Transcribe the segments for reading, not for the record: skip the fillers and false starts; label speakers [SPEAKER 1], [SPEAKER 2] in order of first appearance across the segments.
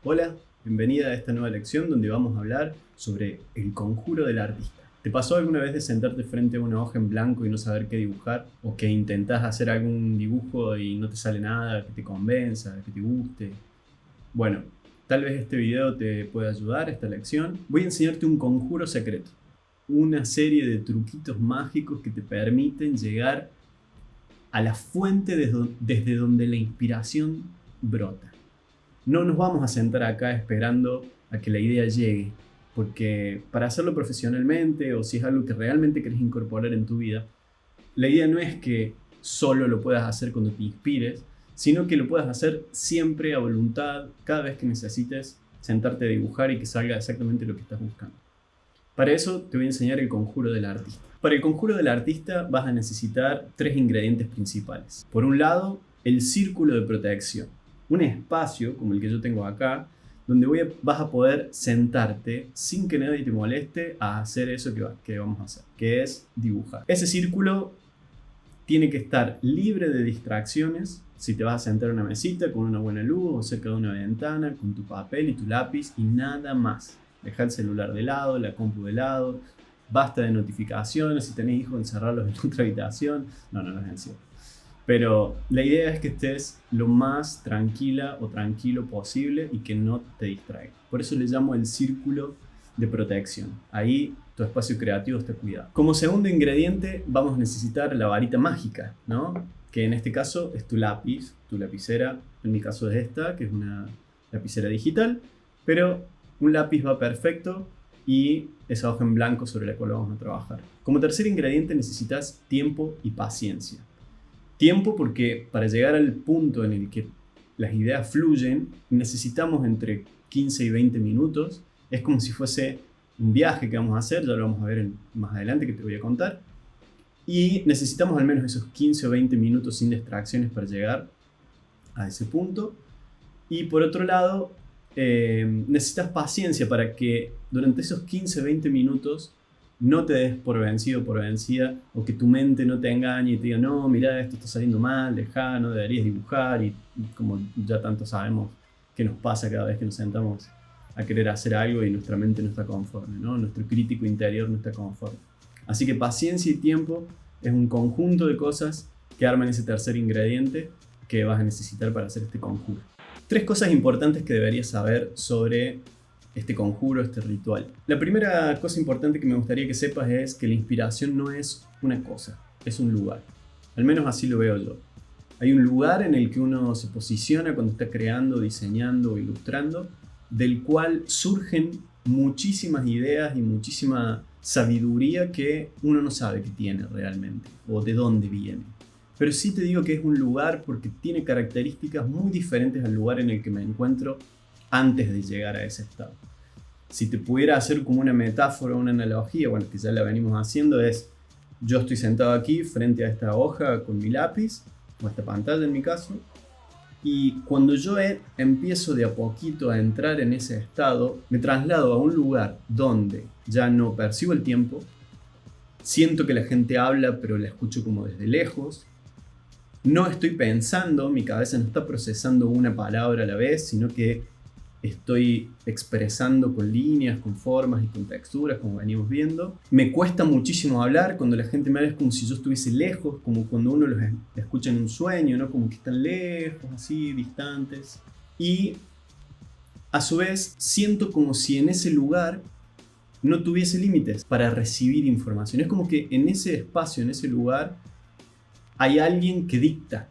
[SPEAKER 1] Hola, bienvenida a esta nueva lección donde vamos a hablar sobre el conjuro del artista. ¿Te pasó alguna vez de sentarte frente a una hoja en blanco y no saber qué dibujar? ¿O que intentás hacer algún dibujo y no te sale nada que te convenza, que te guste? Bueno, tal vez este video te pueda ayudar, esta lección. Voy a enseñarte un conjuro secreto. Una serie de truquitos mágicos que te permiten llegar a la fuente desde donde la inspiración brota. No nos vamos a sentar acá esperando a que la idea llegue, porque para hacerlo profesionalmente o si es algo que realmente querés incorporar en tu vida, la idea no es que solo lo puedas hacer cuando te inspires, sino que lo puedas hacer siempre a voluntad, cada vez que necesites sentarte a dibujar y que salga exactamente lo que estás buscando. Para eso te voy a enseñar el conjuro del artista. Para el conjuro del artista vas a necesitar tres ingredientes principales. Por un lado, el círculo de protección. Un espacio, como el que yo tengo acá, donde vas a poder sentarte sin que nadie te moleste a hacer eso que vamos a hacer, que es dibujar. Ese círculo tiene que estar libre de distracciones. Si te vas a sentar en una mesita con una buena luz o cerca de una ventana, con tu papel y tu lápiz y nada más. Deja el celular de lado, la compu de lado, basta de notificaciones. Si tenés hijos, encerrarlos en otra habitación. No es encierro. Pero la idea es que estés lo más tranquila o tranquilo posible y que no te distraiga. Por eso le llamo el círculo de protección. Ahí tu espacio creativo está cuidado. Como segundo ingrediente vamos a necesitar la varita mágica, ¿no? Que en este caso es tu lápiz, tu lapicera. En mi caso es esta, que es una lapicera digital. Pero un lápiz va perfecto y esa hoja en blanco sobre la cual vamos a trabajar. Como tercer ingrediente necesitas tiempo y paciencia. Tiempo porque para llegar al punto en el que las ideas fluyen necesitamos entre 15 y 20 minutos. Es como si fuese un viaje que vamos a hacer, ya lo vamos a ver más adelante que te voy a contar. Y necesitamos al menos esos 15 o 20 minutos sin distracciones para llegar a ese punto. Y por otro lado, necesitas paciencia para que durante esos 15 o 20 minutos no te des por vencido o por vencida, o que tu mente no te engañe y te diga, no, mira, esto está saliendo mal, dejá, no deberías dibujar, y como ya tanto sabemos que nos pasa cada vez que nos sentamos a querer hacer algo y nuestra mente no está conforme, ¿no? Nuestro crítico interior no está conforme. Así que paciencia y tiempo es un conjunto de cosas que arman ese tercer ingrediente que vas a necesitar para hacer este conjuro. Tres cosas importantes que deberías saber sobre este conjuro, este ritual. La primera cosa importante que me gustaría que sepas es que la inspiración no es una cosa, es un lugar. Al menos así lo veo yo. Hay un lugar en el que uno se posiciona cuando está creando, diseñando o ilustrando, del cual surgen muchísimas ideas y muchísima sabiduría que uno no sabe que tiene realmente o de dónde viene. Pero sí te digo que es un lugar porque tiene características muy diferentes al lugar en el que me encuentro antes de llegar a ese estado. Si te pudiera hacer como una metáfora, una analogía, bueno, que ya la venimos haciendo, es yo estoy sentado aquí frente a esta hoja con mi lápiz, o esta pantalla en mi caso, y cuando yo empiezo de a poquito a entrar en ese estado, me traslado a un lugar donde ya no percibo el tiempo, siento que la gente habla, pero la escucho como desde lejos. No estoy pensando, mi cabeza no está procesando una palabra a la vez, sino que estoy expresando con líneas, con formas y con texturas, como venimos viendo. Me cuesta muchísimo hablar, cuando la gente me habla es como si yo estuviese lejos, como cuando uno los escucha en un sueño, ¿no? Como que están lejos, así, distantes. Y a su vez siento como si en ese lugar no tuviese límites para recibir información. Es como que en ese espacio, en ese lugar, hay alguien que dicta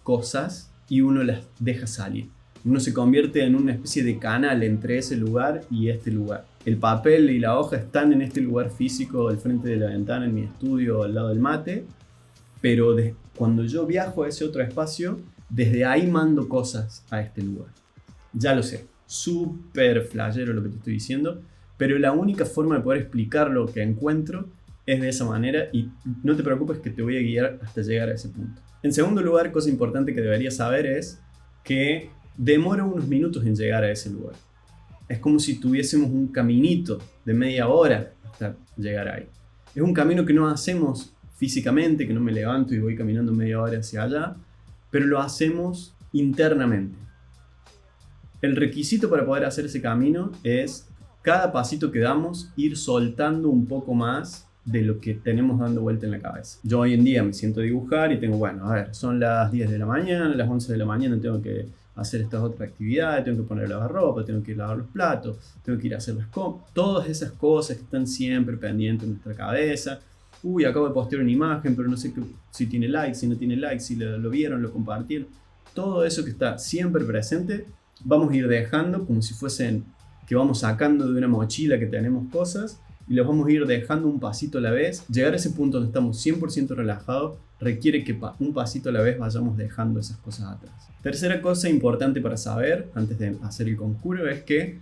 [SPEAKER 1] cosas y uno las deja salir. Uno se convierte en una especie de canal entre ese lugar y este lugar. El papel y la hoja están en este lugar físico, al frente de la ventana, en mi estudio, al lado del mate, pero cuando yo viajo a ese otro espacio, desde ahí mando cosas a este lugar. Ya lo sé, súper flashero lo que te estoy diciendo, pero la única forma de poder explicar lo que encuentro es de esa manera y no te preocupes que te voy a guiar hasta llegar a ese punto. En segundo lugar, cosa importante que deberías saber es que demora unos minutos en llegar a ese lugar. Es como si tuviésemos un caminito de media hora hasta llegar ahí. Es un camino que no hacemos físicamente, que no me levanto y voy caminando media hora hacia allá, pero lo hacemos internamente. El requisito para poder hacer ese camino es cada pasito que damos ir soltando un poco más de lo que tenemos dando vuelta en la cabeza. Yo hoy en día me siento a dibujar y tengo, bueno, a ver, son las 10 de la mañana, las 11 de la mañana tengo que hacer estas otras actividades, tengo que poner a lavar ropa, tengo que lavar los platos, tengo que ir a hacer las compras, todas esas cosas que están siempre pendientes en nuestra cabeza. Uy, acabo de postear una imagen, pero no sé si tiene likes, si no tiene likes, si lo vieron, lo compartieron. Todo eso que está siempre presente, vamos a ir dejando como si fuesen que vamos sacando de una mochila que tenemos cosas y los vamos a ir dejando un pasito a la vez. Llegar a ese punto donde estamos 100% relajados requiere que un pasito a la vez vayamos dejando esas cosas atrás. Tercera cosa importante para saber antes de hacer el conjuro es que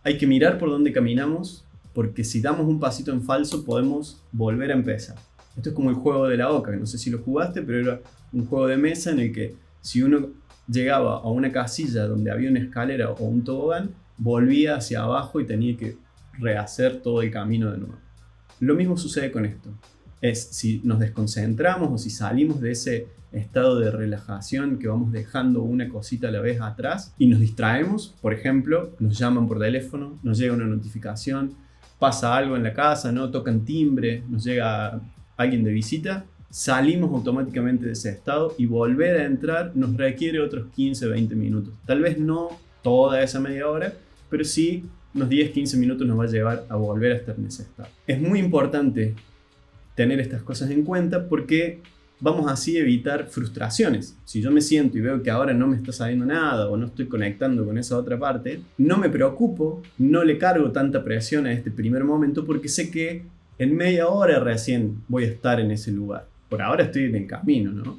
[SPEAKER 1] hay que mirar por dónde caminamos, porque si damos un pasito en falso podemos volver a empezar. Esto es como el juego de la oca, que no sé si lo jugaste, pero era un juego de mesa en el que si uno llegaba a una casilla donde había una escalera o un tobogán, volvía hacia abajo y tenía que rehacer todo el camino de nuevo. Lo mismo sucede con esto. Es si nos desconcentramos o si salimos de ese estado de relajación que vamos dejando una cosita a la vez atrás y nos distraemos, por ejemplo, nos llaman por teléfono, nos llega una notificación, pasa algo en la casa, ¿no? Tocan timbre, nos llega alguien de visita, salimos automáticamente de ese estado y volver a entrar nos requiere otros 15-20 minutos. Tal vez no toda esa media hora, pero sí unos 10-15 minutos nos va a llevar a volver a estar en ese estado. Es muy importante tener estas cosas en cuenta porque vamos así a evitar frustraciones. Si yo me siento y veo que ahora no me está saliendo nada o no estoy conectando con esa otra parte, no me preocupo, no le cargo tanta presión a este primer momento porque sé que en media hora recién voy a estar en ese lugar. Por ahora estoy en el camino, ¿no?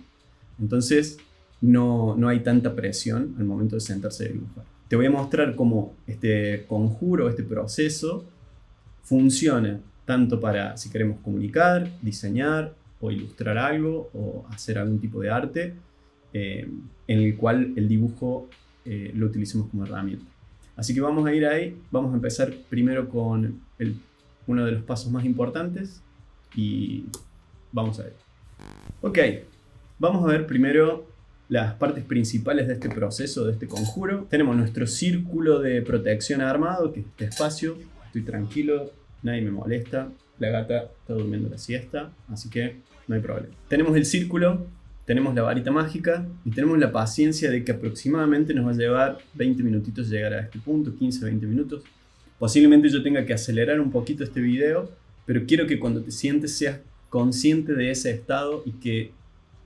[SPEAKER 1] Entonces no hay tanta presión al momento de sentarse a dibujar. Te voy a mostrar cómo este conjuro, este proceso funciona tanto para si queremos comunicar, diseñar o ilustrar algo o hacer algún tipo de arte en el cual el dibujo lo utilicemos como herramienta. Así que vamos a ir ahí, vamos a empezar primero con uno de los pasos más importantes y vamos a ver. Ok, vamos a ver primero las partes principales de este proceso, de este conjuro. Tenemos nuestro círculo de protección armado, que es este espacio. Estoy tranquilo, nadie me molesta. La gata está durmiendo la siesta, así que no hay problema. Tenemos el círculo, tenemos la varita mágica y tenemos la paciencia de que aproximadamente nos va a llevar 20 minutitos llegar a este punto, 15-20 minutos. Posiblemente yo tenga que acelerar un poquito este video, pero quiero que cuando te sientes seas consciente de ese estado y que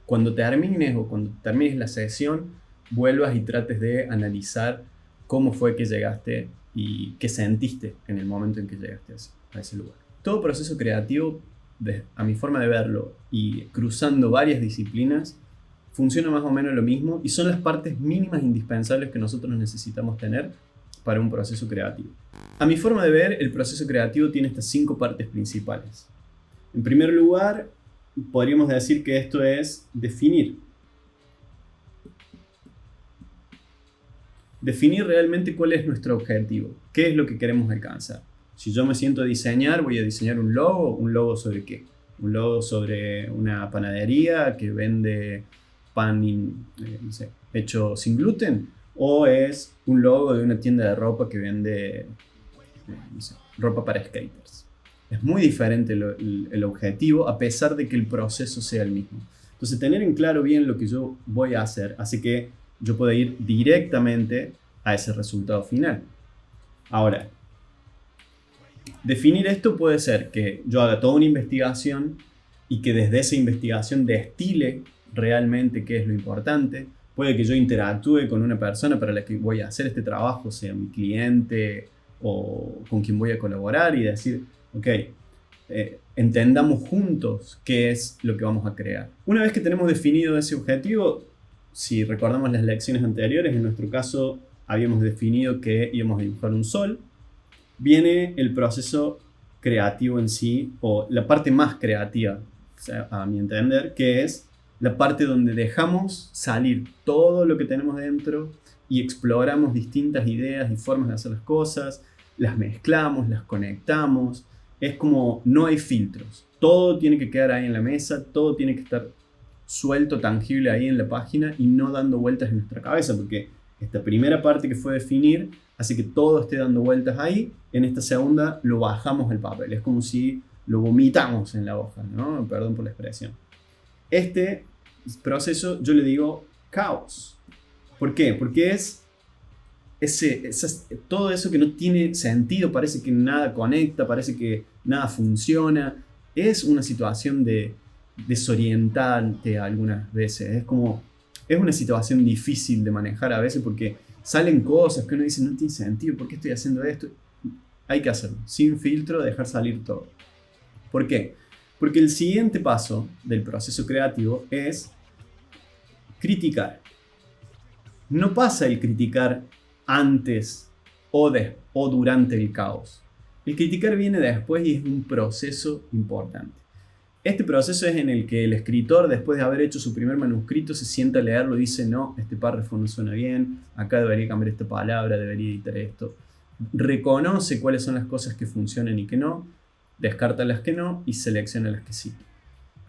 [SPEAKER 1] cuando termines o cuando termines la sesión vuelvas y trates de analizar cómo fue que llegaste y qué sentiste en el momento en que llegaste a ese lugar. Todo proceso creativo, a mi forma de verlo y cruzando varias disciplinas, funciona más o menos lo mismo y son las partes mínimas indispensables que nosotros necesitamos tener para un proceso creativo. A mi forma de ver, el proceso creativo tiene estas 5 partes principales. En primer lugar, podríamos decir que esto es definir. Definir realmente cuál es nuestro objetivo, qué es lo que queremos alcanzar. Si yo me siento a diseñar, voy a diseñar un logo sobre qué. Un logo sobre una panadería que vende pan no sé, hecho sin gluten, o es un logo de una tienda de ropa que vende no sé, ropa para skaters. Es muy diferente el objetivo, a pesar de que el proceso sea el mismo. Entonces, tener en claro bien lo que yo voy a hacer hace que yo pueda ir directamente a ese resultado final. Ahora, definir esto puede ser que yo haga toda una investigación y que desde esa investigación destile realmente qué es lo importante. Puede que yo interactúe con una persona para la que voy a hacer este trabajo, sea mi cliente o con quien voy a colaborar y decir, ok, entendamos juntos qué es lo que vamos a crear. Una vez que tenemos definido ese objetivo, si recordamos las lecciones anteriores, en nuestro caso habíamos definido que íbamos a dibujar un sol, viene el proceso creativo en sí, o la parte más creativa, o sea, a mi entender, que es la parte donde dejamos salir todo lo que tenemos dentro y exploramos distintas ideas y formas de hacer las cosas, las mezclamos, las conectamos. Es como no hay filtros. Todo tiene que quedar ahí en la mesa, todo tiene que estar suelto, tangible ahí en la página y no dando vueltas en nuestra cabeza, porque Esta primera parte que fue definir hace que todo esté dando vueltas ahí. En esta segunda lo bajamos al papel. Es como si lo vomitamos en la hoja, ¿no? Perdón por la expresión. Este proceso yo le digo caos. ¿Por qué? Porque es todo eso que no tiene sentido, parece que nada conecta, parece que nada funciona. Es una situación desorientante algunas veces. Es una situación difícil de manejar a veces porque salen cosas que uno dice no tiene sentido, ¿por qué estoy haciendo esto? Hay que hacerlo, sin filtro, dejar salir todo. ¿Por qué? Porque el siguiente paso del proceso creativo es criticar. No pasa el criticar antes o durante el caos. El criticar viene después y es un proceso importante. Este proceso es en el que el escritor, después de haber hecho su primer manuscrito, se sienta a leerlo y dice, no, este párrafo no suena bien, acá debería cambiar esta palabra, debería editar esto. Reconoce cuáles son las cosas que funcionan y que no, descarta las que no y selecciona las que sí.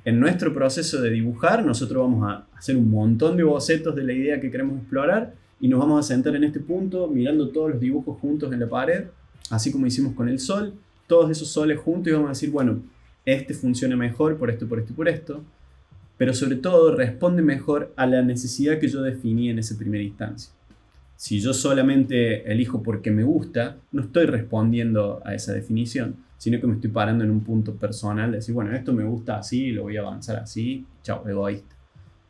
[SPEAKER 1] En nuestro proceso de dibujar, nosotros vamos a hacer un montón de bocetos de la idea que queremos explorar y nos vamos a sentar en este punto mirando todos los dibujos juntos en la pared, así como hicimos con el sol, todos esos soles juntos y vamos a decir, bueno, este funciona mejor por esto, por esto y por esto, pero sobre todo responde mejor a la necesidad que yo definí en esa primera instancia. Si yo solamente elijo porque me gusta, no estoy respondiendo a esa definición, sino que me estoy parando en un punto personal de decir, bueno, esto me gusta así, lo voy a avanzar así, chao, egoísta.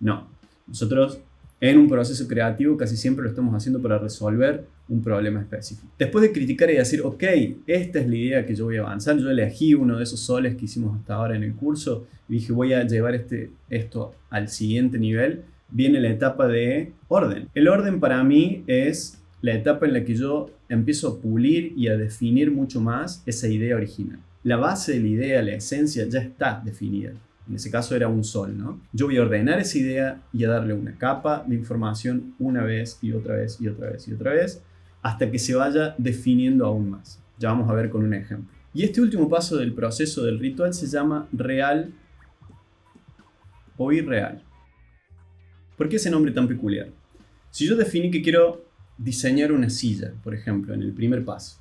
[SPEAKER 1] No, nosotros en un proceso creativo casi siempre lo estamos haciendo para resolver un problema específico. Después de criticar y decir, ok, esta es la idea que yo voy a avanzar, yo elegí uno de esos soles que hicimos hasta ahora en el curso y dije, voy a llevar esto al siguiente nivel, viene la etapa de orden. El orden para mí es la etapa en la que yo empiezo a pulir y a definir mucho más esa idea original. La base de la idea, la esencia, ya está definida. En ese caso era un sol, ¿no? Yo voy a ordenar esa idea y a darle una capa de información una vez y otra vez y otra vez y otra vez hasta que se vaya definiendo aún más. Ya vamos a ver con un ejemplo. Y este último paso del proceso del ritual se llama real o irreal. ¿Por qué ese nombre tan peculiar? Si yo definí que quiero diseñar una silla, por ejemplo, en el primer paso,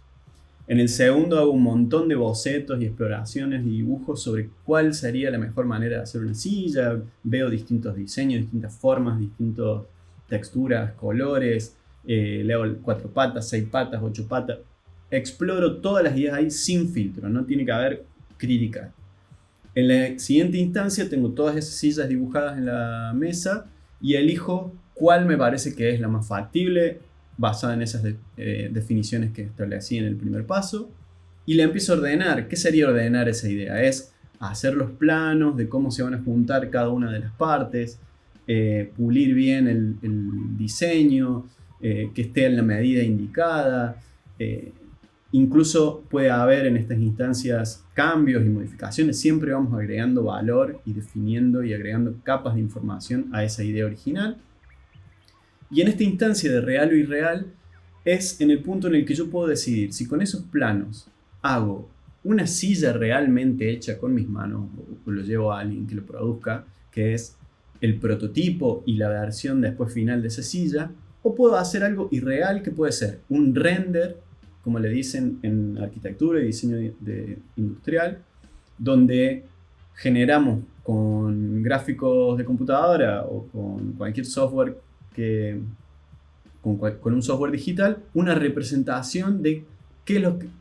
[SPEAKER 1] en el segundo hago un montón de bocetos y exploraciones y dibujos sobre cuál sería la mejor manera de hacer una silla, veo distintos diseños, distintas formas, distintas texturas, colores, leo 4 patas, 6 patas, 8 patas, exploro todas las ideas ahí sin filtro, no tiene que haber crítica. En la siguiente instancia tengo todas esas sillas dibujadas en la mesa y elijo cuál me parece que es la más factible, basada en esas definiciones que establecí en el primer paso, y la empiezo a ordenar. ¿Qué sería ordenar esa idea? Es hacer los planos de cómo se van a juntar cada una de las partes, pulir bien el diseño, que esté en la medida indicada. Incluso puede haber en estas instancias cambios y modificaciones. Siempre vamos agregando valor y definiendo y agregando capas de información a esa idea original. Y en esta instancia de real o irreal es en el punto en el que yo puedo decidir si con esos planos hago una silla realmente hecha con mis manos o lo llevo a alguien que lo produzca, que es el prototipo y la versión después final de esa silla, o puedo hacer algo irreal que puede ser un render, como le dicen en arquitectura y diseño industrial, donde generamos con gráficos de computadora o con cualquier software con un software digital, una representación de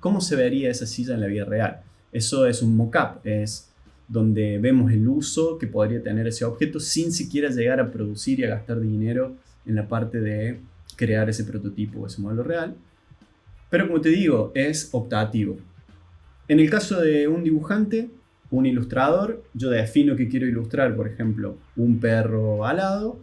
[SPEAKER 1] cómo se vería esa silla en la vida real. Eso es un mock-up, es donde vemos el uso que podría tener ese objeto sin siquiera llegar a producir y a gastar dinero en la parte de crear ese prototipo o ese modelo real. Pero como te digo, es optativo. En el caso de un dibujante, un ilustrador, yo defino que quiero ilustrar, por ejemplo, un perro alado,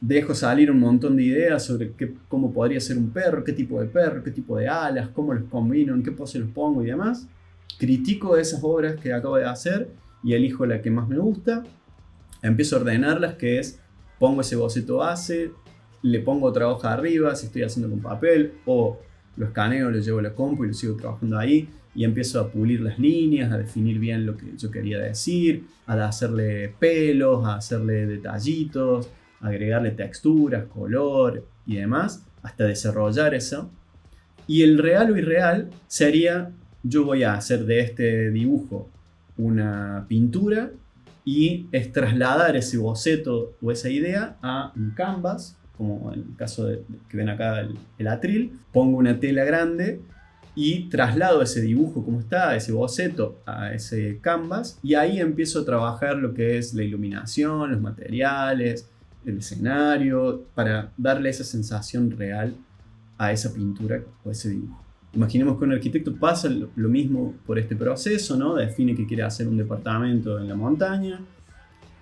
[SPEAKER 1] dejo salir un montón de ideas sobre cómo podría ser un perro, qué tipo de alas, cómo los combino, en qué pose los pongo y demás. Critico esas obras que acabo de hacer y elijo la que más me gusta. Empiezo a ordenarlas, que es, pongo ese boceto base, le pongo otra hoja arriba si estoy haciendo con papel, o lo escaneo, lo llevo a la compu y lo sigo trabajando ahí. Y empiezo a pulir las líneas, a definir bien lo que yo quería decir, a hacerle pelos, a hacerle detallitos, agregarle texturas, color y demás, hasta desarrollar eso. Y el real o irreal sería, yo voy a hacer de este dibujo una pintura y es trasladar ese boceto o esa idea a un canvas, como en el caso que ven acá el atril. Pongo una tela grande y traslado ese dibujo como está, ese boceto, a ese canvas, y ahí empiezo a trabajar lo que es la iluminación, los materiales, el escenario, para darle esa sensación real a esa pintura o ese dibujo. Imaginemos que un arquitecto pasa lo mismo por este proceso, ¿no? Define que quiere hacer un departamento en la montaña,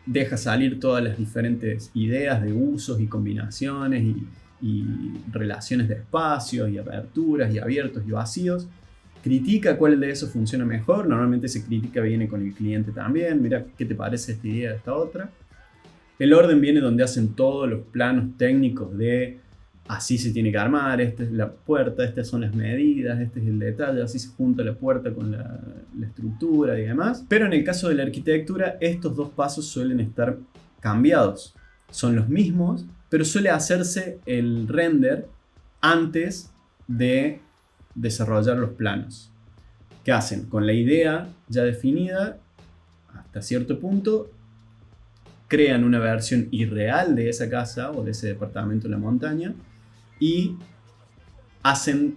[SPEAKER 1] deja salir todas las diferentes ideas de usos y combinaciones y relaciones de espacios y aperturas y abiertos y vacíos. Critica cuál de esos funciona mejor. Normalmente esa crítica viene con el cliente también. Mira, ¿qué te parece esta idea de esta otra? El orden viene donde hacen todos los planos técnicos de así se tiene que armar, esta es la puerta, estas son las medidas, este es el detalle, así se junta la puerta con la estructura y demás. Pero en el caso de la arquitectura, estos dos pasos suelen estar cambiados. Son los mismos, pero suele hacerse el render antes de desarrollar los planos. ¿Qué hacen? Con la idea ya definida, hasta cierto punto, crean una versión irreal de esa casa o de ese departamento en la montaña y hacen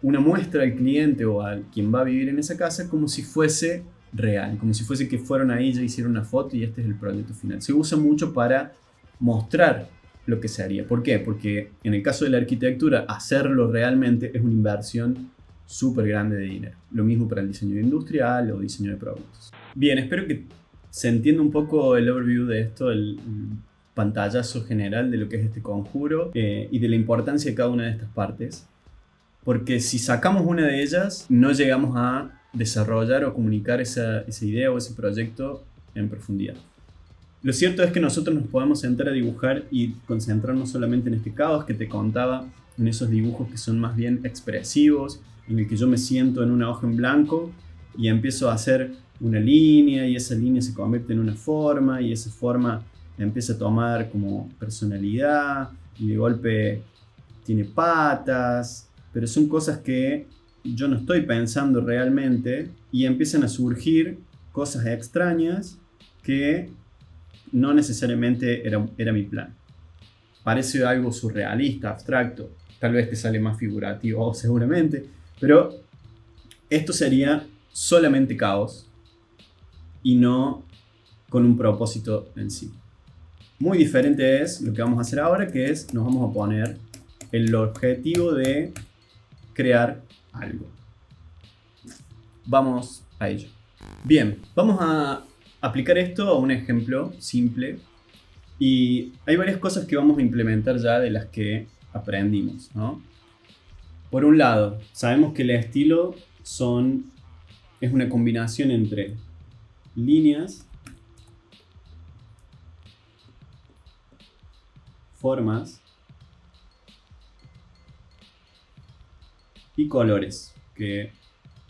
[SPEAKER 1] una muestra al cliente o a quien va a vivir en esa casa como si fuese real, como si fuese que fueron ahí, ya hicieron una foto y este es el proyecto final. Se usa mucho para mostrar lo que se haría. ¿Por qué? Porque en el caso de la arquitectura, hacerlo realmente es una inversión súper grande de dinero. Lo mismo para el diseño industrial o diseño de productos. Bien, espero que se entienda un poco el overview de esto, el pantallazo general de lo que es este conjuro y de la importancia de cada una de estas partes. Porque si sacamos una de ellas, no llegamos a desarrollar o comunicar esa idea o ese proyecto en profundidad. Lo cierto es que nosotros nos podemos sentar a dibujar y concentrarnos solamente en este caos que te contaba, en esos dibujos que son más bien expresivos, en el que yo me siento en una hoja en blanco y empiezo a hacer una línea y esa línea se convierte en una forma y esa forma empieza a tomar como personalidad y de golpe tiene patas, pero son cosas que yo no estoy pensando realmente y empiezan a surgir cosas extrañas que no necesariamente era mi plan. Parece algo surrealista, abstracto, tal vez te sale más figurativo seguramente, pero esto sería solamente caos y no con un propósito en sí. Muy diferente es lo que vamos a hacer ahora, que es nos vamos a poner el objetivo de crear algo. Vamos a ello. Bien, vamos a aplicar esto a un ejemplo simple y hay varias cosas que vamos a implementar ya de las que aprendimos, ¿no? Por un lado, sabemos que el estilo es una combinación entre líneas, formas y colores, que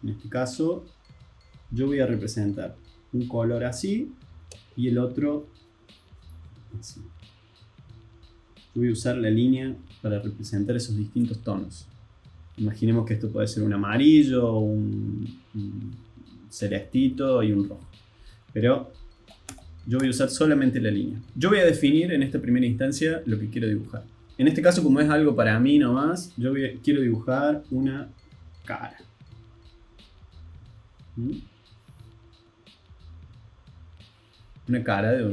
[SPEAKER 1] en este caso yo voy a representar un color así y el otro así. Yo voy a usar la línea para representar esos distintos tonos. Imaginemos que esto puede ser un amarillo, un celestito y un rojo. Pero yo voy a usar solamente la línea. Yo voy a definir en esta primera instancia lo que quiero dibujar. En este caso, como es algo para mí nomás, yo quiero dibujar una cara. Una cara de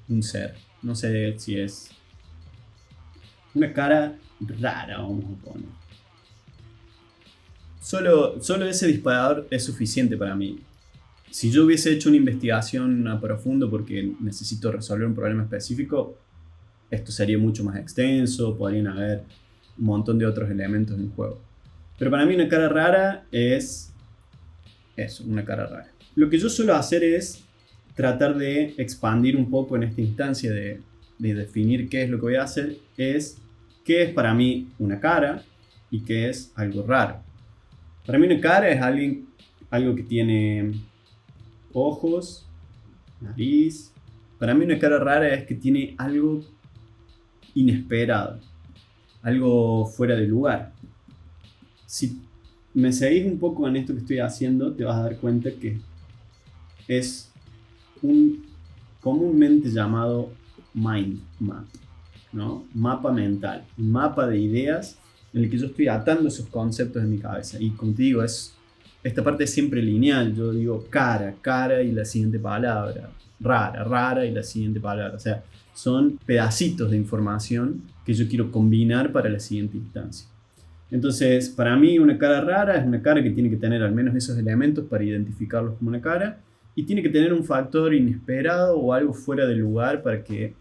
[SPEAKER 1] un ser. No sé si es una cara rara, vamos a poner. Solo ese disparador es suficiente para mí. Si yo hubiese hecho una investigación a profundo porque necesito resolver un problema específico, esto sería mucho más extenso, podrían haber un montón de otros elementos en juego. Pero para mí una cara rara es eso, una cara rara. Lo que yo suelo hacer es tratar de expandir un poco en esta instancia de definir qué es lo que voy a hacer, es qué es para mí una cara y qué es algo raro. Para mí una cara es algo que tiene ojos, nariz. Para mí una cara rara es que tiene algo inesperado, algo fuera de lugar. Si me seguís un poco en esto que estoy haciendo, te vas a dar cuenta que es un comúnmente llamado mind map, ¿no? Mapa mental, un mapa de ideas en el que yo estoy atando esos conceptos en mi cabeza. Y como te digo, esta parte es siempre lineal. Yo digo cara, cara y la siguiente palabra, rara, rara y la siguiente palabra. O sea, son pedacitos de información que yo quiero combinar para la siguiente instancia. Entonces, para mí una cara rara es una cara que tiene que tener al menos esos elementos para identificarlos como una cara, y tiene que tener un factor inesperado o algo fuera de lugar para que,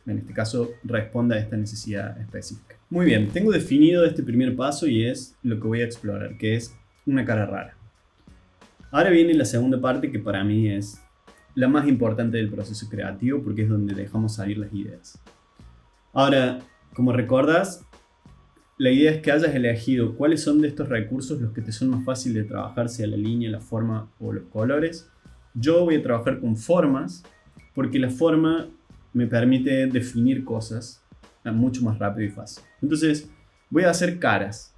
[SPEAKER 1] en este caso, responda a esta necesidad específica. Muy bien, tengo definido este primer paso y es lo que voy a explorar, que es una cara rara. Ahora viene la segunda parte, que para mí es la más importante del proceso creativo, porque es donde dejamos salir las ideas. Ahora, como recordás, la idea es que hayas elegido cuáles son de estos recursos los que te son más fáciles de trabajar, sea la línea, la forma o los colores. Yo voy a trabajar con formas, porque la forma me permite definir cosas mucho más rápido y fácil. Entonces, voy a hacer caras.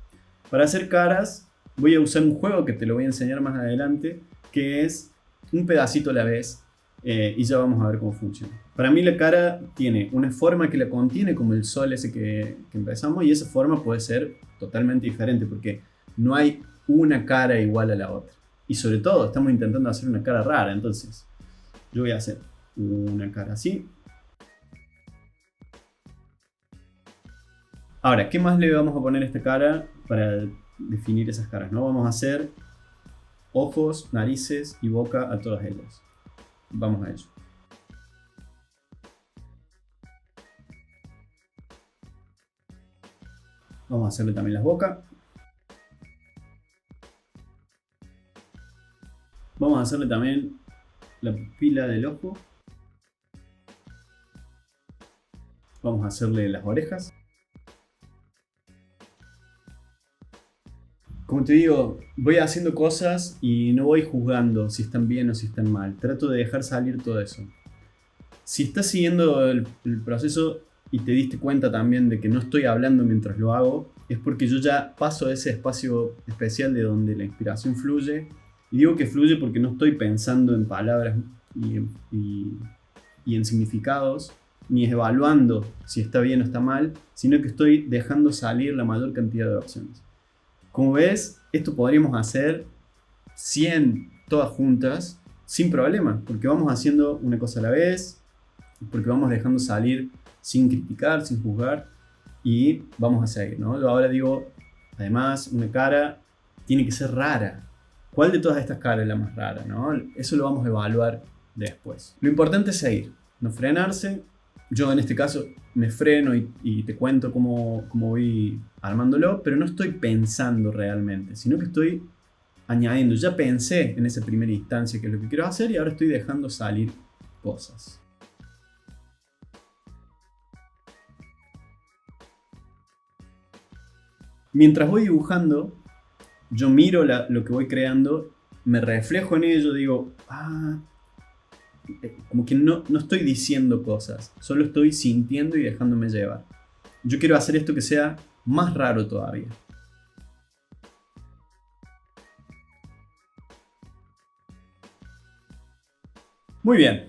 [SPEAKER 1] Para hacer caras, voy a usar un juego que te lo voy a enseñar más adelante, que es un pedacito a la vez, y ya vamos a ver cómo funciona. Para mí la cara tiene una forma que la contiene, como el sol ese que empezamos, y esa forma puede ser totalmente diferente, porque no hay una cara igual a la otra. Y sobre todo, estamos intentando hacer una cara rara, entonces yo voy a hacer una cara así. Ahora, ¿qué más le vamos a poner a esta cara para definir esas caras, ¿no? Vamos a hacer ojos, narices y boca a todas ellas. Vamos a ello. Vamos a hacerle también las bocas. Vamos a hacerle también la pupila del ojo. Vamos a hacerle las orejas. Como te digo, voy haciendo cosas y no voy juzgando si están bien o si están mal. Trato de dejar salir todo eso. Si estás siguiendo el proceso y te diste cuenta también de que no estoy hablando mientras lo hago, es porque yo ya paso a ese espacio especial de donde la inspiración fluye. Y digo que fluye porque no estoy pensando en palabras y en significados, ni evaluando si está bien o está mal, sino que estoy dejando salir la mayor cantidad de opciones. Como ves, esto podríamos hacer 100 todas juntas sin problema, porque vamos haciendo una cosa a la vez, porque vamos dejando salir sin criticar, sin juzgar, y vamos a seguir, ¿no? Yo ahora digo, además, una cara tiene que ser rara. ¿Cuál de todas estas caras es la más rara, no? Eso lo vamos a evaluar después. Lo importante es seguir, no frenarse. Yo en este caso me freno y te cuento cómo voy armándolo, pero no estoy pensando realmente, sino que estoy añadiendo. Ya pensé en esa primera instancia que es lo que quiero hacer y ahora estoy dejando salir cosas. Mientras voy dibujando, yo miro lo que voy creando, me reflejo en ello, digo, como que no estoy diciendo cosas, solo estoy sintiendo y dejándome llevar. Yo quiero hacer esto que sea más raro todavía. Muy bien,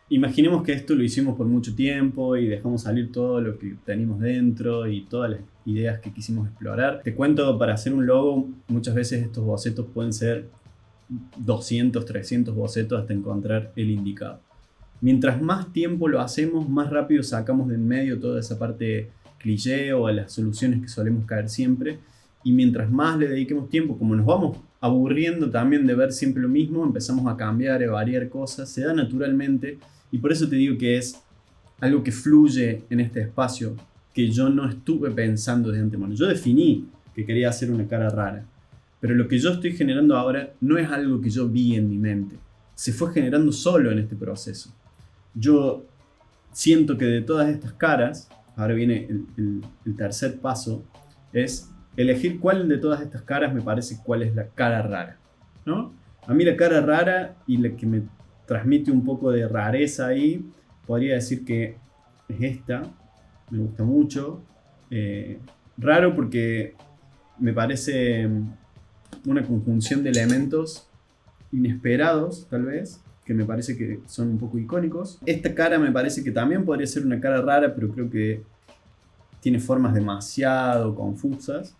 [SPEAKER 1] imaginemos que esto lo hicimos por mucho tiempo y dejamos salir todo lo que tenemos dentro y todas las ideas que quisimos explorar. Te cuento, para hacer un logo, muchas veces estos bocetos pueden ser 200, 300 bocetos hasta encontrar el indicado. Mientras más tiempo lo hacemos, más rápido sacamos de en medio toda esa parte cliché o a las soluciones que solemos caer siempre. Y mientras más le dediquemos tiempo, como nos vamos aburriendo también de ver siempre lo mismo, empezamos a cambiar, a variar cosas, se da naturalmente. Y por eso te digo que es algo que fluye en este espacio, que yo no estuve pensando de antemano. Yo definí que quería hacer una cara rara, pero lo que yo estoy generando ahora no es algo que yo vi en mi mente. Se fue generando solo en este proceso. Yo siento que de todas estas caras, ahora viene el tercer paso, es elegir cuál de todas estas caras me parece cuál es la cara rara, ¿no? A mí la cara rara y la que me transmite un poco de rareza ahí, podría decir que es esta, me gusta mucho. Raro porque me parece una conjunción de elementos inesperados, tal vez, que me parece que son un poco icónicos. Esta cara me parece que también podría ser una cara rara, pero creo que tiene formas demasiado confusas.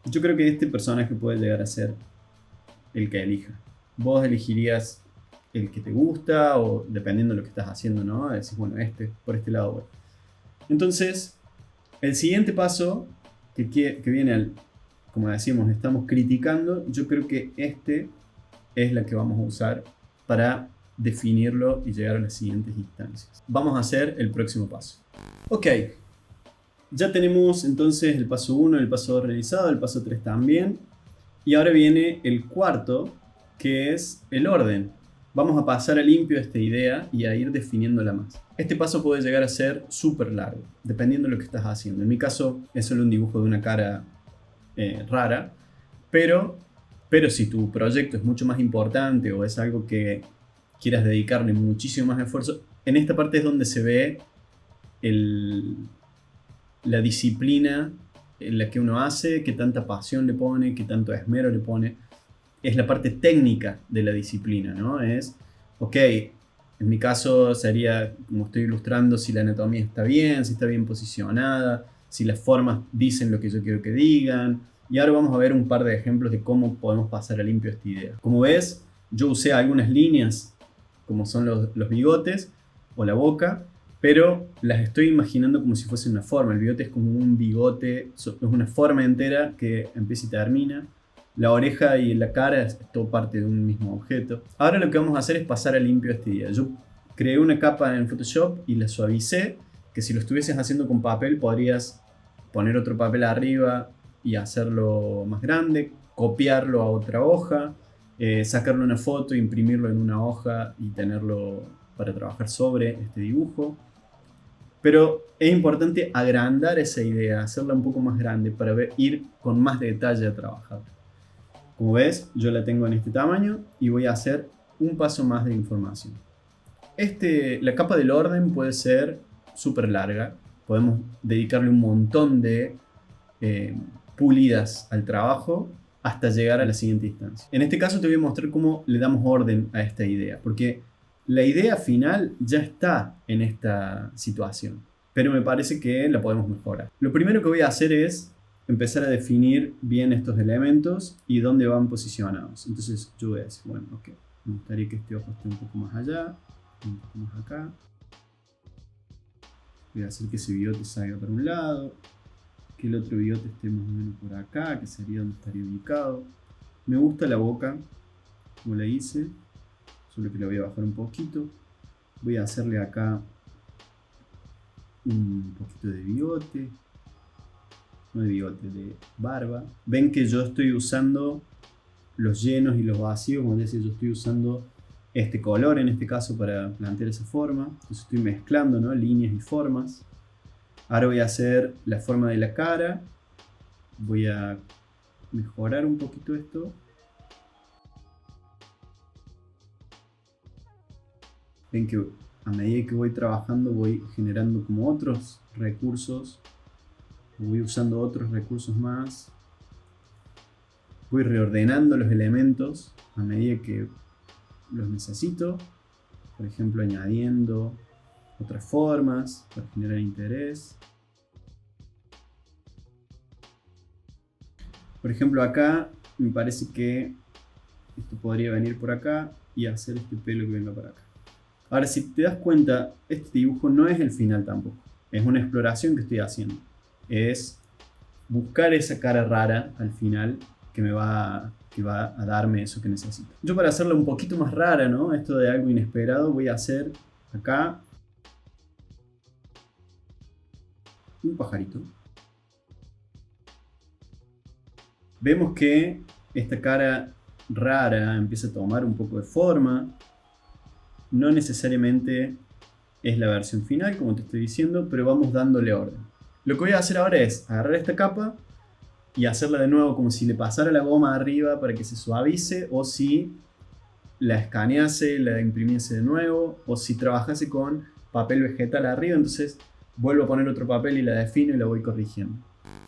[SPEAKER 1] Yo creo que este personaje puede llegar a ser el que elija. Vos elegirías el que te gusta o dependiendo de lo que estás haciendo, ¿no? Decís, bueno, por este lado voy. Entonces, el siguiente paso que viene, como decíamos, estamos criticando, yo creo que este es la que vamos a usar para definirlo y llegar a las siguientes instancias. Vamos a hacer el próximo paso. Ok, ya tenemos entonces el paso 1, el paso 2 realizado, el paso 3 también. Y ahora viene el cuarto, que es el orden. Vamos a pasar a limpio esta idea y a ir definiéndola más. Este paso puede llegar a ser súper largo, dependiendo de lo que estás haciendo. En mi caso es solo un dibujo de una cara rara, pero si tu proyecto es mucho más importante o es algo que quieras dedicarle muchísimo más esfuerzo, en esta parte es donde se ve la disciplina en la que uno hace, qué tanta pasión le pone, qué tanto esmero le pone. Es la parte técnica de la disciplina, ¿no? Es, ok, en mi caso sería, como estoy ilustrando, si la anatomía está bien, si está bien posicionada, si las formas dicen lo que yo quiero que digan. Y ahora vamos a ver un par de ejemplos de cómo podemos pasar a limpio esta idea. Como ves, yo usé algunas líneas, como son los bigotes o la boca, pero las estoy imaginando como si fuese una forma. El bigote es como un bigote, es una forma entera que empieza y termina. La oreja y la cara es todo parte de un mismo objeto. Ahora lo que vamos a hacer es pasar a limpio esta idea. Yo creé una capa en Photoshop y la suavicé, que si lo estuvieses haciendo con papel podrías poner otro papel arriba y hacerlo más grande, copiarlo a otra hoja, sacarle una foto, imprimirlo en una hoja y tenerlo para trabajar sobre este dibujo. Pero es importante agrandar esa idea, hacerla un poco más grande para ir con más detalle a trabajar. Como ves, yo la tengo en este tamaño y voy a hacer un paso más de información. La capa del orden puede ser súper larga. Podemos dedicarle un montón de pulidas al trabajo hasta llegar a la siguiente instancia. En este caso te voy a mostrar cómo le damos orden a esta idea, porque la idea final ya está en esta situación, pero me parece que la podemos mejorar. Lo primero que voy a hacer es empezar a definir bien estos elementos y dónde van posicionados. Entonces yo voy a decir, bueno, ok, me gustaría que este ojo esté un poco más allá, un poco más acá. Voy a hacer que ese bigote salga para un lado, que el otro bigote esté más o menos por acá, que sería donde estaría ubicado. Me gusta la boca, como la hice, solo que la voy a bajar un poquito. Voy a hacerle acá un poquito de bigote, no de bigote, de barba. Ven que yo estoy usando los llenos y los vacíos, como decía, yo estoy usando este color en este caso para plantear esa forma. Entonces estoy mezclando, ¿no?, líneas y formas. Ahora voy a hacer la forma de la cara. Voy a mejorar un poquito esto. Ven que a medida que voy trabajando voy generando como otros recursos. Voy usando otros recursos más. Voy reordenando los elementos a medida que los necesito. Por ejemplo, añadiendo otras formas para generar interés. Por ejemplo, acá me parece que esto podría venir por acá y hacer este pelo que venga por acá. Ahora, si te das cuenta, este dibujo no es el final tampoco. Es una exploración que estoy haciendo. Es buscar esa cara rara al final que va a darme eso que necesito. Yo, para hacerla un poquito más rara, ¿no?, esto de algo inesperado, voy a hacer acá un pajarito. Vemos que esta cara rara empieza a tomar un poco de forma. No necesariamente es la versión final, como te estoy diciendo, pero vamos dándole orden. Lo que voy a hacer ahora es agarrar esta capa y hacerla de nuevo como si le pasara la goma arriba para que se suavice, o si la escanease, la imprimiese de nuevo, o si trabajase con papel vegetal arriba, entonces vuelvo a poner otro papel y la defino y la voy corrigiendo.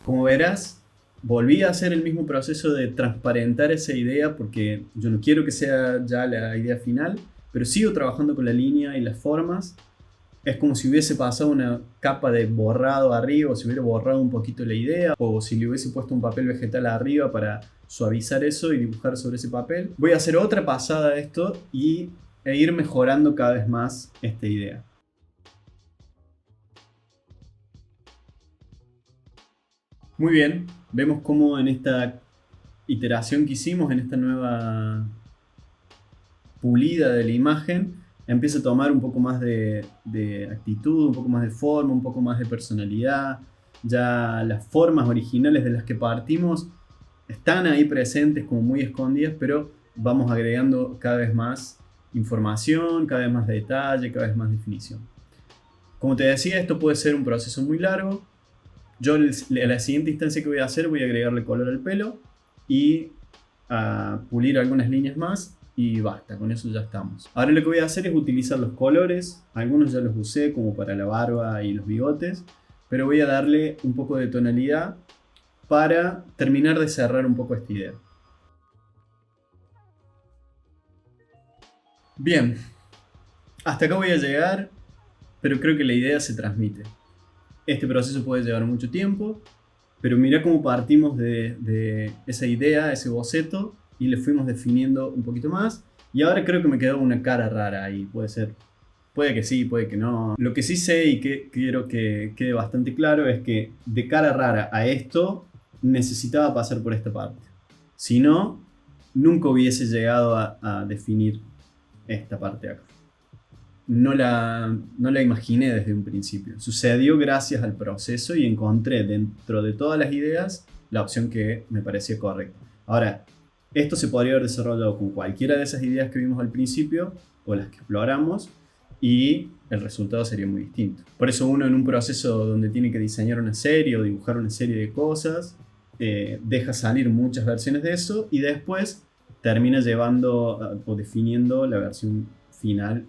[SPEAKER 1] Como verás, volví a hacer el mismo proceso de transparentar esa idea porque yo no quiero que sea ya la idea final, pero sigo trabajando con la línea y las formas. Es como si hubiese pasado una capa de borrado arriba, o si hubiera borrado un poquito la idea, o si le hubiese puesto un papel vegetal arriba para suavizar eso y dibujar sobre ese papel. Voy a hacer otra pasada a esto e ir mejorando cada vez más esta idea. Muy bien, vemos cómo en esta iteración que hicimos, en esta nueva pulida de la imagen, empieza a tomar un poco más de actitud, un poco más de forma, un poco más de personalidad. Ya las formas originales de las que partimos están ahí presentes como muy escondidas, pero vamos agregando cada vez más información, cada vez más detalle, cada vez más definición. Como te decía, esto puede ser un proceso muy largo. Yo a la siguiente instancia que voy a hacer voy a agregarle color al pelo y a pulir algunas líneas más y basta, con eso ya estamos. Ahora lo que voy a hacer es utilizar los colores, algunos ya los usé como para la barba y los bigotes, pero voy a darle un poco de tonalidad para terminar de cerrar un poco esta idea. Bien, hasta acá voy a llegar, pero creo que la idea se transmite. Este proceso puede llevar mucho tiempo, pero mira cómo partimos de esa idea, ese boceto, y le fuimos definiendo un poquito más. Y ahora creo que me quedó una cara rara ahí, puede ser. Puede que sí, puede que no. Lo que sí sé y que quiero que quede bastante claro es que de cara rara a esto necesitaba pasar por esta parte. Si no, nunca hubiese llegado a definir esta parte acá. No la imaginé desde un principio. Sucedió gracias al proceso y encontré dentro de todas las ideas la opción que me parecía correcta. Ahora, esto se podría haber desarrollado con cualquiera de esas ideas que vimos al principio o las que exploramos y el resultado sería muy distinto. Por eso uno en un proceso donde tiene que diseñar una serie o dibujar una serie de cosas, deja salir muchas versiones de eso y después termina llevando o definiendo la versión final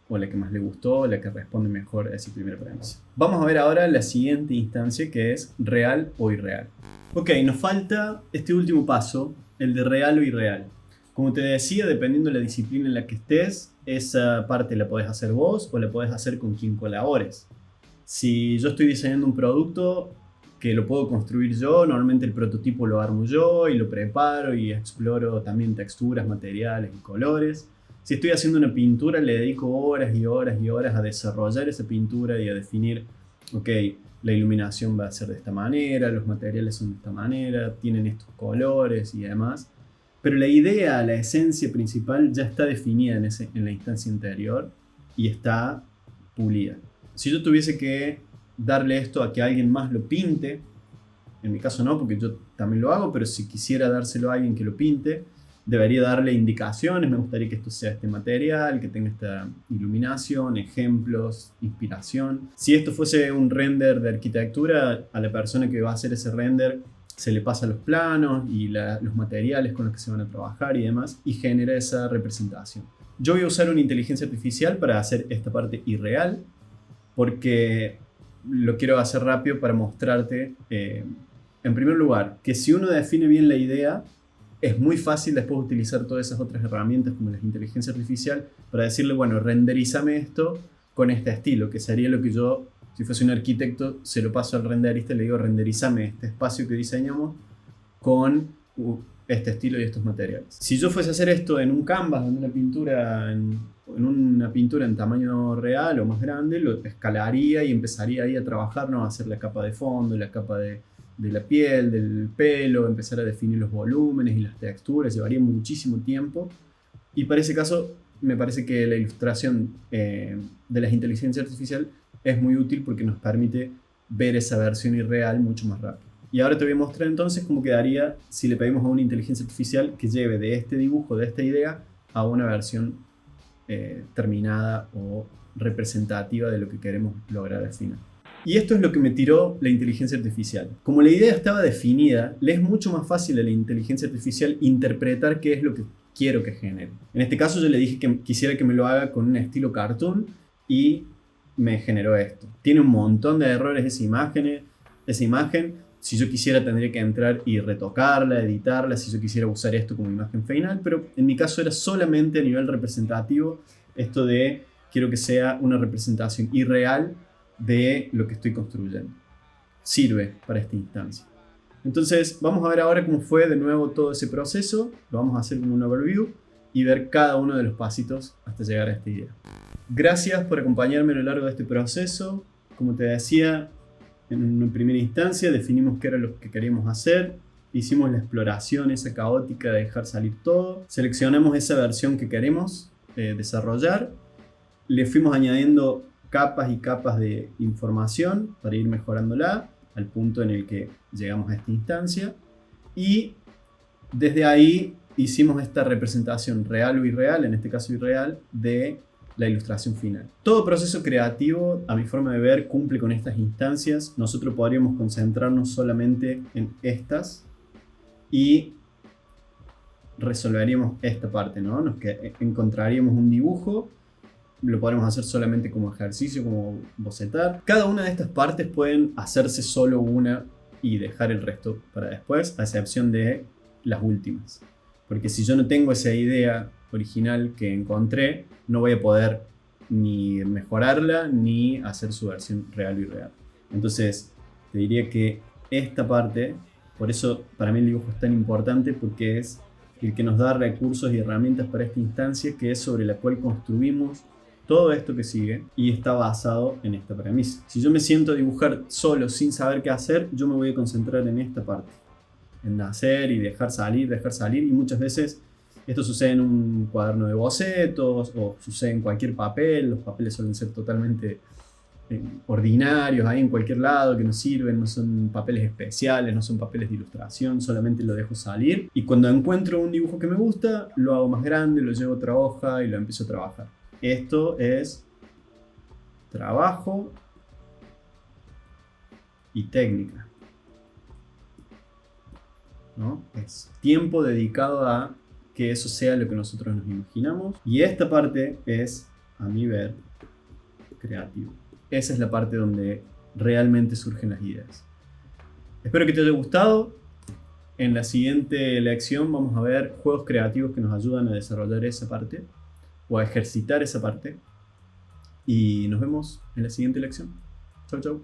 [SPEAKER 1] o la que más le gustó, la que responde mejor a esa primera premisa. Vamos a ver ahora la siguiente instancia, que es real o irreal. Ok, nos falta este último paso, el de real o irreal. Como te decía, dependiendo de la disciplina en la que estés, esa parte la podés hacer vos o la podés hacer con quien colabores. Si yo estoy diseñando un producto que lo puedo construir yo, normalmente el prototipo lo armo yo y lo preparo y exploro también texturas, materiales y colores. Si estoy haciendo una pintura, le dedico horas y horas y horas a desarrollar esa pintura y a definir, ok, la iluminación va a ser de esta manera, los materiales son de esta manera, tienen estos colores y demás. Pero la idea, la esencia principal ya está definida en la instancia anterior y está pulida. Si yo tuviese que darle esto a que alguien más lo pinte, en mi caso no, porque yo también lo hago, pero si quisiera dárselo a alguien que lo pinte, debería darle indicaciones, me gustaría que esto sea este material, que tenga esta iluminación, ejemplos, inspiración. Si esto fuese un render de arquitectura, a la persona que va a hacer ese render se le pasa los planos y los materiales con los que se van a trabajar y demás, y genera esa representación. Yo voy a usar una inteligencia artificial para hacer esta parte irreal, porque lo quiero hacer rápido para mostrarte, en primer lugar, que si uno define bien la idea, es muy fácil después utilizar todas esas otras herramientas como la inteligencia artificial para decirle, bueno, renderízame esto con este estilo, que sería lo que yo, si fuese un arquitecto, se lo paso al renderista y le digo, renderízame este espacio que diseñamos con este estilo y estos materiales. Si yo fuese a hacer esto en un canvas, en una pintura en tamaño real o más grande, lo escalaría y empezaría ahí a trabajar, ¿no? A hacer la capa de fondo, la capa de la piel, del pelo, empezar a definir los volúmenes y las texturas, llevaría muchísimo tiempo. Y para ese caso, me parece que la ilustración de la inteligencia artificial es muy útil porque nos permite ver esa versión irreal mucho más rápido. Y ahora te voy a mostrar entonces cómo quedaría si le pedimos a una inteligencia artificial que lleve de este dibujo, de esta idea, a una versión terminada o representativa de lo que queremos lograr al final. Y esto es lo que me tiró la inteligencia artificial. Como la idea estaba definida, le es mucho más fácil a la inteligencia artificial interpretar qué es lo que quiero que genere. En este caso yo le dije que quisiera que me lo haga con un estilo cartoon y me generó esto. Tiene un montón de errores esa imagen. esa imagen. Si yo quisiera tendría que entrar y retocarla, editarla, si yo quisiera usar esto como imagen final, pero en mi caso era solamente a nivel representativo, esto de quiero que sea una representación irreal de lo que estoy construyendo. Sirve para esta instancia. Entonces vamos a ver ahora cómo fue de nuevo todo ese proceso, lo vamos a hacer como un overview y ver cada uno de los pasitos hasta llegar a esta idea. Gracias por acompañarme a lo largo de este proceso. Como te decía, en una primera instancia definimos qué era lo que queríamos hacer, hicimos la exploración esa caótica de dejar salir todo, seleccionamos esa versión que queremos desarrollar, le fuimos añadiendo capas y capas de información para ir mejorándola al punto en el que llegamos a esta instancia y desde ahí hicimos esta representación real o irreal, en este caso irreal, de la ilustración final. Todo proceso creativo, a mi forma de ver, cumple con estas instancias. Nosotros podríamos concentrarnos solamente en estas y resolveríamos esta parte, ¿no? Encontraríamos un dibujo, lo podemos hacer solamente como ejercicio, como bocetar. Cada una de estas partes pueden hacerse solo una y dejar el resto para después, a excepción de las últimas. Porque si yo no tengo esa idea original que encontré, no voy a poder ni mejorarla ni hacer su versión real o irreal. Entonces, te diría que esta parte, por eso para mí el dibujo es tan importante, porque es el que nos da recursos y herramientas para esta instancia, que es sobre la cual construimos todo esto que sigue y está basado en esta premisa. Si yo me siento a dibujar solo sin saber qué hacer, yo me voy a concentrar en esta parte, en hacer y dejar salir, y muchas veces esto sucede en un cuaderno de bocetos o sucede en cualquier papel. Los papeles suelen ser totalmente ordinarios, ahí en cualquier lado, que no sirven, no son papeles especiales, no son papeles de ilustración, solamente lo dejo salir y cuando encuentro un dibujo que me gusta, lo hago más grande, lo llevo a otra hoja y lo empiezo a trabajar. Esto es trabajo y técnica, ¿no? Es tiempo dedicado a que eso sea lo que nosotros nos imaginamos. Y esta parte es, a mi ver, creativo. Esa es la parte donde realmente surgen las ideas. Espero que te haya gustado. En la siguiente lección vamos a ver juegos creativos que nos ayudan a desarrollar esa parte o a ejercitar esa parte. Y nos vemos en la siguiente lección. Chau, chau.